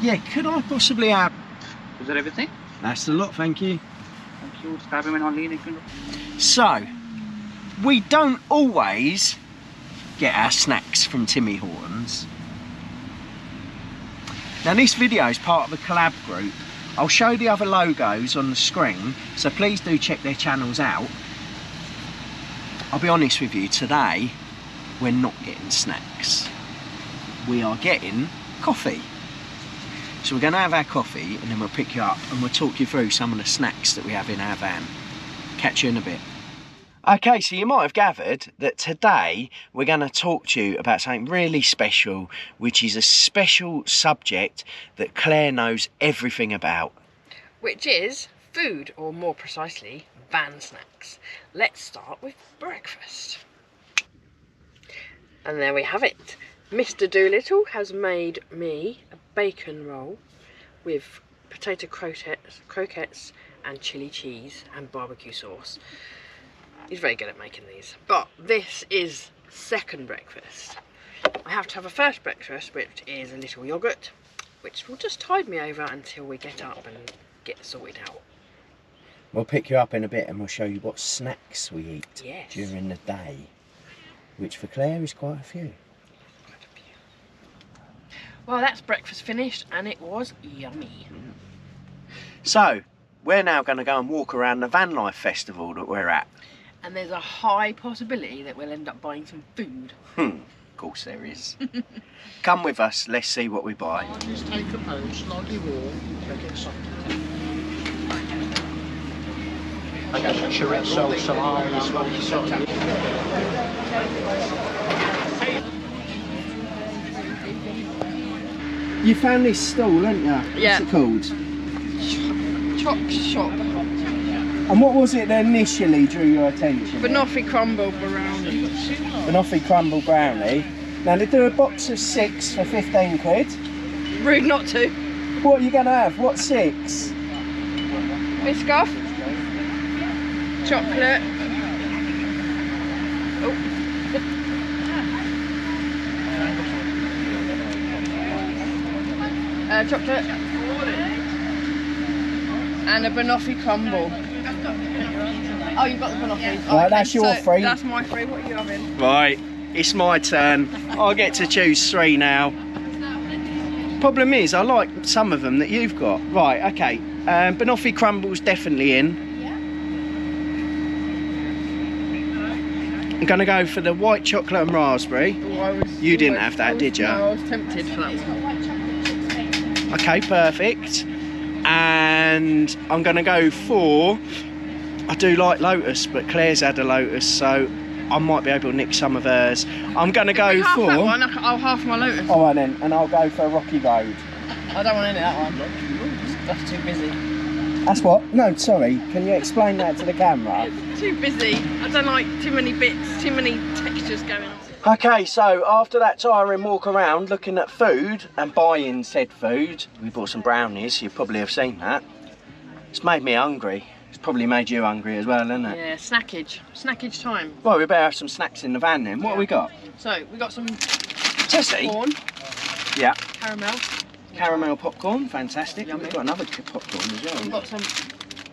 Yeah, could I possibly have... Was that everything? That's the lot, thank you. Thank you. Campervan on lean. So, we don't always get our snacks from Timmy Hortons. Now this video is part of a collab group. I'll show the other logos on the screen, so please do check their channels out. I'll be honest with you, today we're not getting snacks. We are getting coffee. So we're going to have our coffee and then we'll pick you up and we'll talk you through some of the snacks that we have in our van. Catch you in a bit. Okay, so you might have gathered that today we're going to talk to you about something really special, which is a special subject that Claire knows everything about. Which is food, or more precisely, van snacks. Let's start with breakfast. And there we have it. Mr. Dolittle has made me a bacon roll with potato croquettes and chili cheese and barbecue sauce. He's very good at making these. But this is second breakfast. I have to have a first breakfast, which is a little yoghurt, which will just tide me over until we get up and get sorted out. We'll pick you up in a bit and we'll show you what snacks we eat during the day, which for Claire is quite a few. Well, that's breakfast finished and it was yummy. So, we're now going to go and walk around the van life festival that we're at. And there's a high possibility that we'll end up buying some food. Of course there is. Come with us, let's see what we buy. Just take a pound, slightly warm, make it soft. I got some chorizo, salami, smoky sauce. You found this stall, haven't you? Yeah. What's it called? Chop shop. And what was it that initially drew your attention? Banoffee crumble brownie. Banoffee crumble brownie. Now they do a box of 6 for 15 quid. Rude not to. What are you going to have? What 6? Biscoff. Chocolate. Oh. Chocolate. And a banoffee crumble. Oh, you've got the banoffee. Right, okay, that's your free. That's my free. What are you having? Right, it's my turn. I get to choose 3 now. Problem is, I like some of them that you've got. Right, okay. Banoffee crumble's definitely in. I'm going to go for the white chocolate and raspberry. You didn't have that, did you? No, I was tempted for that one. Okay, perfect. And I'm going to go for... I do like Lotus, but Claire's had a Lotus, so I might be able to nick some of hers. I'm going to go for... That one, I'll half my Lotus. All right then, and I'll go for a Rocky Road. I don't want any of that one. That's too busy. That's what? No, sorry. Can you explain that to the camera? Too busy. I don't like too many bits, too many textures going on. Okay, so after that tiring walk around looking at food and buying said food, we bought some brownies. You probably have seen that. It's made me hungry. It's probably made you hungry as well, hasn't it? Yeah, snackage. Snackage time. Well, we better have some snacks in the van then. What have we got? So, we got some Tessie? corn. Yeah. Caramel. Caramel popcorn, fantastic. Yummy. We've got another popcorn as well. We've got some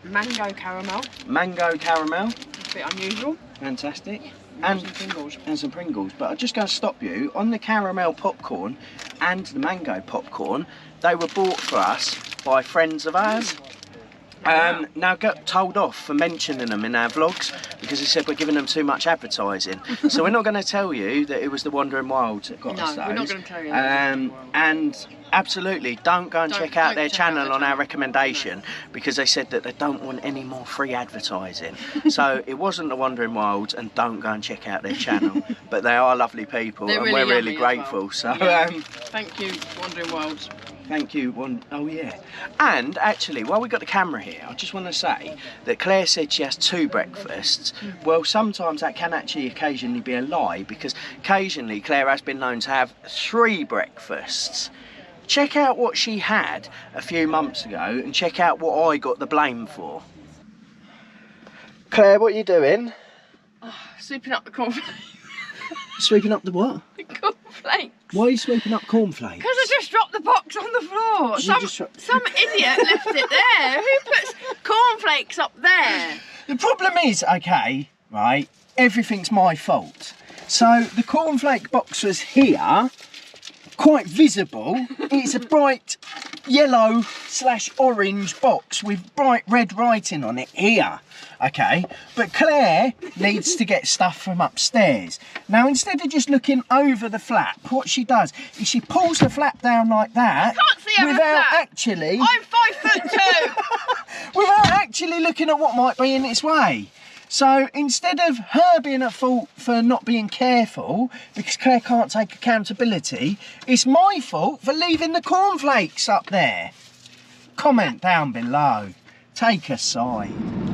mango caramel. Mango caramel. A bit unusual. Fantastic. And some Pringles. And some Pringles. But I'm just going to stop you. On the caramel popcorn and the mango popcorn, they were bought for us by friends of ours. Now got told off for mentioning them in our vlogs because they said we're giving them too much advertising. So we're not going to tell you that it was the Wanderin Wilds that got us those. No, we're not going to tell you. And absolutely, don't go and check out their channel on our recommendation because they said that they don't want any more free advertising. So it wasn't the Wanderin Wilds, and don't go and check out their channel. But they are lovely people, and we're really grateful. So thank you, Wanderin Wilds. Thank you. Oh yeah. And actually, while we got the camera here, I just want to say that Claire said she has 2 breakfasts. Well, sometimes that can actually occasionally be a lie because occasionally Claire has been known to have 3 breakfasts. Check out what she had a few months ago and check out what I got the blame for. Claire, what are you doing? Oh, sweeping up the cornflakes. Sweeping up the what? The cornflakes. Why are you sweeping up cornflakes? Because I just dropped the box on the floor. Some idiot left it there. Who puts cornflakes up there? The problem is, okay, right, everything's my fault. So the cornflake box was here, quite visible. It's a bright yellow / orange box with bright red writing on it here, okay? But Claire needs to get stuff from upstairs. Now, instead of just looking over the flap, what she does is she pulls the flap down like that. I can't see over without flap. actually... I'm 5'2". without actually looking at what might be in its way. So instead of her being at fault for not being careful, because Claire can't take accountability, it's my fault for leaving the cornflakes up there. Comment down below. Take a side.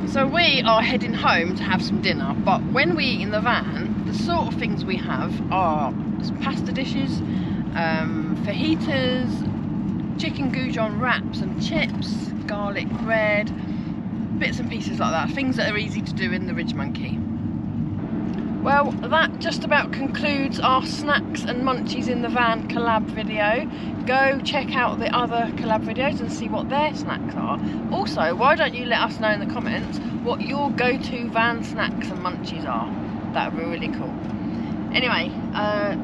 So we are heading home to have some dinner, but when we eat in the van, the sort of things we have are pasta dishes, fajitas, chicken goujon wraps and chips, garlic bread, bits and pieces like that, things that are easy to do in the Ridge Monkey. Well, that just about concludes our snacks and munchies in the van collab video. Go check out the other collab videos and see what their snacks are. Also, why don't you let us know in the comments what your go-to van snacks and munchies are? That would be really cool. Anyway,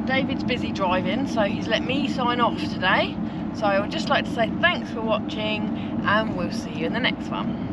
David's busy driving, so he's let me sign off today. So I would just like to say thanks for watching, and we'll see you in the next one.